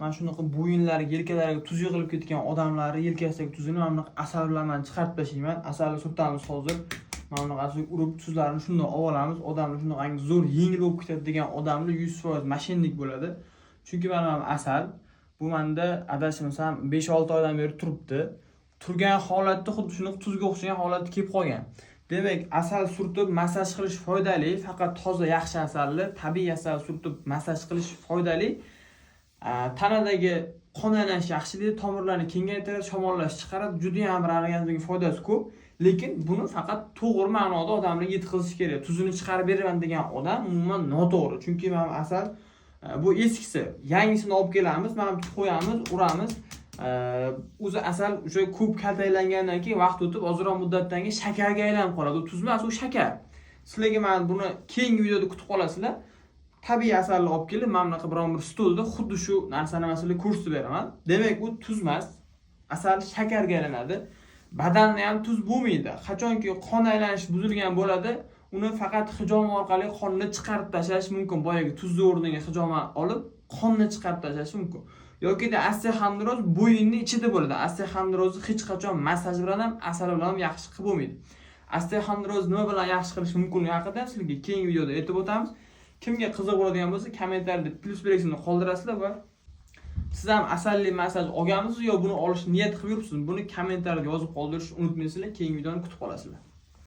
mana shunaqa bo'yinlari, yelkalariga tuz yig'ilib ketgan odamlari yelkasidagi tuzini mana bunaqa asal bilan men chiqarib tashlayman. Asalni surtamiz hozir. Mana bunaqa urib tuzlarni shunday olamiz. Odamni shunday zo'r yengil bo'lib ketadi degan odamni 100% mashinnik bo'ladi. Chunki mana asal bu menda adashmasam 5-6 oydan beri turibdi. Turgan holatda xuddi shunaqa tuzga o'xshagan holatga kelib qolgan. Demak, asal surtib masaj qilish foydali, faqat toza yaxshi asalni, tabiiy asal surtib masaj qilish foydali. Tanadagi qon aylanish yaxshilaydi, tomirlarni kengaytiradi, shamollash chiqaradi, juda ham bir organizmga foydasi ko'p. Lekin buni faqat to'g'ri ma'noda odamlarga yetkazish kerak. Tuzini chiqarib beraman degan odam umuman noto'g'ri. Chunki mana asal bu eskisi, yangisini olib kelamiz, mana bu qo'yamiz, uramiz. O'zi asal o'sha ko'p kaltaklangandan keyin vaqt o'tib, ozroq muddatdan keyin shakarga aylanib qoladi. U tuz emas, u shakar. Sizlarga men buni keyingi videoda kutib qolasizlar. Tabiiy asalni olib kelib, mana bunaqa biron bir stolda xuddi shu narsani masalan ko'rsatib beraman. Demak, u tuz emas, asal shakarga aylanadi. Badanni ham tuz bo'lmaydi. Qachonki qon aylanish buzilgan bo'ladi, uni faqat hijoma orqali qonni chiqarib tashlash mumkin. Boyagi tuzni o'rniga hijoma olib, qonni chiqarib tashlash mumkin. Yoki-da osteoxondroz bo'yinning ichida bo'ladi. Osteoxondrozni hech qachon masaj bilan ham, asal bilan ham yaxshi qilib bo'lmaydi. Osteoxondroz nima bilan yaxshi qilish mumkinligi haqida sizlarga keyingi videoda aytib o'tamiz. Kimga qiziq bo'ladigan bo'lsa, kommentariyada plus belgisini qoldirasizlar va siz ham asalli masaj olganmisiz yo buni olish niyat qilib yuribsizmi? Buni kommentariyada yozib qoldirishni unutmaysizlar. Keyingi videoni kutib qolasizlar.